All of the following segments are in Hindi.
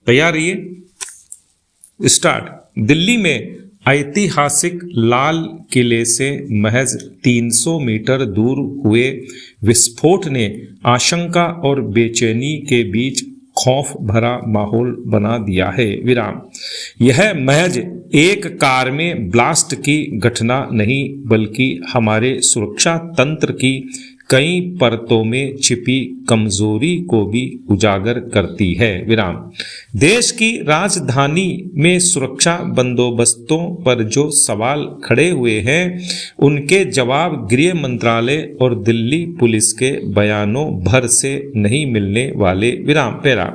तैयार रहिए। स्टार्ट। दिल्ली में ऐतिहासिक लाल किले से महज 300 मीटर दूर हुए विस्फोट ने आशंका और बेचैनी के बीच खौफ भरा माहौल बना दिया है। विराम। यह महज एक कार में ब्लास्ट की घटना नहीं, बल्कि हमारे सुरक्षा तंत्र की कई परतों में छिपी कमजोरी को भी उजागर करती है। विराम। देश की राजधानी में सुरक्षा बंदोबस्तों पर जो सवाल खड़े हुए हैं, उनके जवाब गृह मंत्रालय और दिल्ली पुलिस के बयानों भर से नहीं मिलने वाले। विराम। पैरा।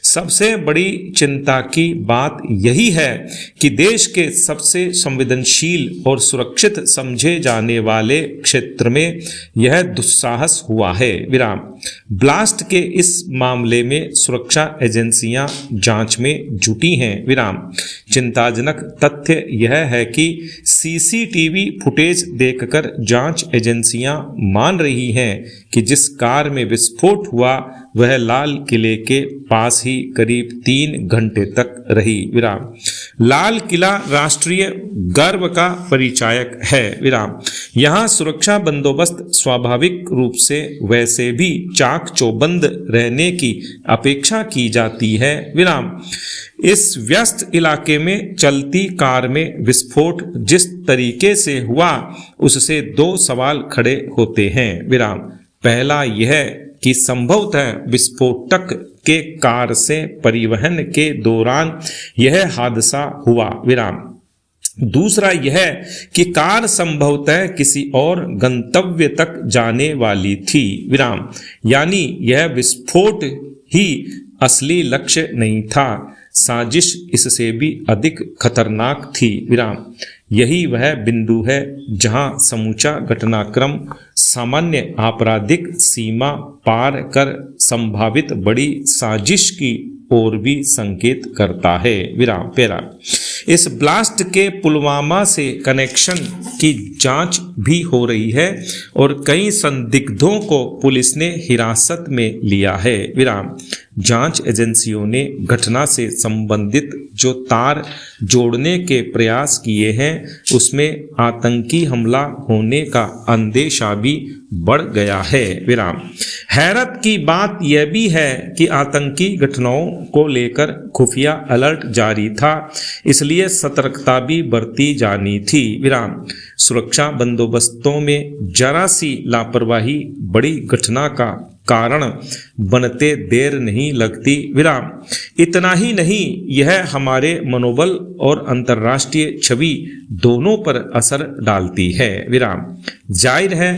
सबसे बड़ी चिंता की बात यही है कि देश के सबसे संवेदनशील और सुरक्षित समझे जाने वाले क्षेत्र में यह दुस्साहस हुआ है। विराम। ब्लास्ट के इस मामले में सुरक्षा एजेंसियां जांच में जुटी हैं। विराम। चिंताजनक तथ्य यह है कि सीसीटीवी फुटेज देखकर जांच एजेंसियां मान रही हैं कि जिस कार में विस्फोट हुआ वह लाल किले के पास ही करीब 3 घंटे तक रही। विराम। लाल किला राष्ट्रीय गर्व का परिचायक है। विराम। यहाँ सुरक्षा बंदोबस्त स्वाभाविक रूप से वैसे भी चाक चौबंद रहने की अपेक्षा की जाती है। विराम। इस व्यस्त इलाके में चलती कार में विस्फोट जिस तरीके से हुआ, उससे 2 सवाल खड़े होते हैं। विराम। पहला यह कि संभवतः विस्फोटक के कार से परिवहन के दौरान यह हादसा हुआ। विराम। दूसरा यह कि कार संभवतः किसी और गंतव्य तक जाने वाली थी। विराम। यानी यह विस्फोट ही असली लक्ष्य नहीं था, साजिश इससे भी अधिक खतरनाक थी। विराम। यही वह बिंदु है जहां समूचा घटनाक्रम सामान्य आपराधिक सीमा पार कर संभावित बड़ी साजिश की ओर भी संकेत करता है। विराम। पैरा। इस ब्लास्ट के पुलवामा से कनेक्शन की जांच भी हो रही है और कई संदिग्धों को पुलिस ने हिरासत में लिया है। विराम। जांच एजेंसियों ने घटना से संबंधित जो तार जोड़ने के प्रयास किए हैं, उसमें आतंकी हमला होने का अंदेशा भी बढ़ गया है। विराम। हैरत की बात यह भी है कि आतंकी घटनाओं को लेकर खुफिया अलर्ट जारी था, इसलिए सतर्कता भी बरती जानी थी। विराम। सुरक्षा बंदोबस्तों में जरा सी लापरवाही बड़ी घटना का कारण बनते देर नहीं लगती। विराम। इतना ही नहीं, यह हमारे मनोबल और अंतर्राष्ट्रीय छवि दोनों पर असर डालती है। विराम। जाहिर है,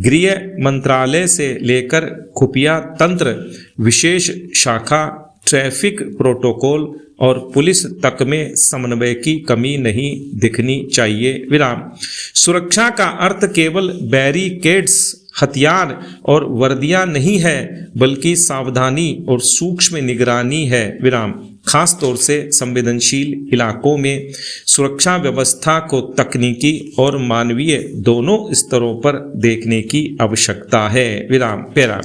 गृह मंत्रालय से लेकर खुफिया तंत्र, विशेष शाखा, ट्रैफिक प्रोटोकॉल और पुलिस तक में समन्वय की कमी नहीं दिखनी चाहिए। विराम। सुरक्षा का अर्थ केवल बैरिकेड्स, हथियार और वर्दियां नहीं है, बल्कि सावधानी और सूक्ष्म निगरानी है। विराम। खास तौर से संवेदनशील इलाकों में सुरक्षा व्यवस्था को तकनीकी और मानवीय दोनों स्तरों पर देखने की आवश्यकता है। विराम। पैरा।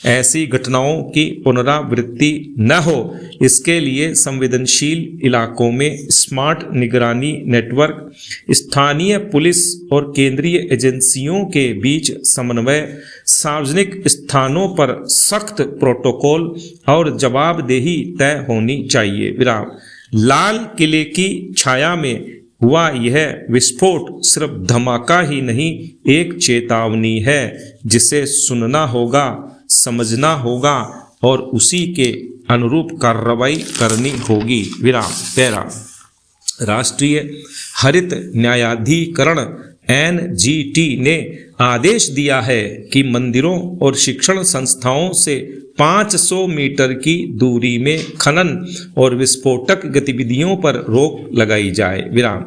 ऐसी घटनाओं की पुनरावृत्ति न हो, इसके लिए संवेदनशील इलाकों में स्मार्ट निगरानी नेटवर्क, स्थानीय पुलिस और केंद्रीय एजेंसियों के बीच समन्वय, सार्वजनिक स्थानों पर सख्त प्रोटोकॉल और जवाबदेही तय होनी चाहिए। विराम। लाल किले की छाया में हुआ यह विस्फोट सिर्फ धमाका ही नहीं, एक चेतावनी है जिसे सुनना होगा, समझना होगा और उसी के अनुरूप कार्रवाई करनी होगी। विराम। पैरा। राष्ट्रीय हरित न्यायाधिकरण NGT ने आदेश दिया है कि मंदिरों और शिक्षण संस्थाओं से 500 मीटर की दूरी में खनन और विस्फोटक गतिविधियों पर रोक लगाई जाए। विराम।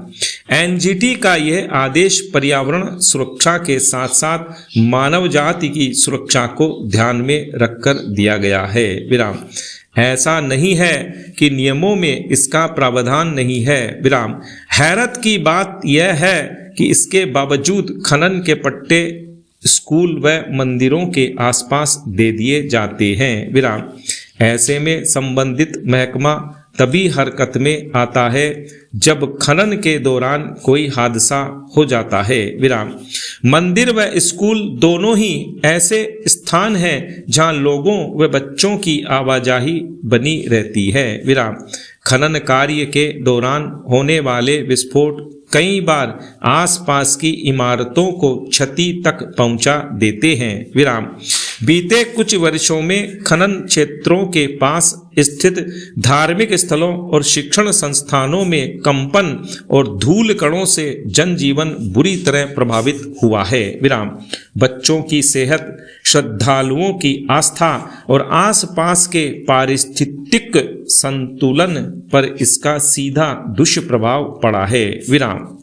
NGT का यह आदेश पर्यावरण सुरक्षा के साथ साथ मानव जाति की सुरक्षा को ध्यान में रखकर दिया गया है। विराम। ऐसा नहीं है कि नियमों में इसका प्रावधान नहीं है। विराम। हैरत की बात यह है कि इसके बावजूद खनन के पट्टे स्कूल व मंदिरों के आसपास दे दिए जाते हैं। विराम। ऐसे में संबंधित महकमा तभी हरकत में आता है जब खनन के दौरान कोई हादसा हो जाता है। विराम। मंदिर व स्कूल दोनों ही ऐसे स्थान हैं जहां लोगों व बच्चों की आवाजाही बनी रहती है। विराम। खनन कार्य के दौरान होने वाले विस्फोट कई बार आसपास की इमारतों को क्षति तक पहुंचा देते हैं। विराम। बीते कुछ वर्षों में खनन क्षेत्रों के पास स्थित धार्मिक स्थलों और शिक्षण संस्थानों में कंपन और धूल कणों से जनजीवन बुरी तरह प्रभावित हुआ है। विराम। बच्चों की सेहत, श्रद्धालुओं की आस्था और आसपास के पारिस्थितिक संतुलन पर इसका सीधा दुष्प्रभाव पड़ा है। विराम।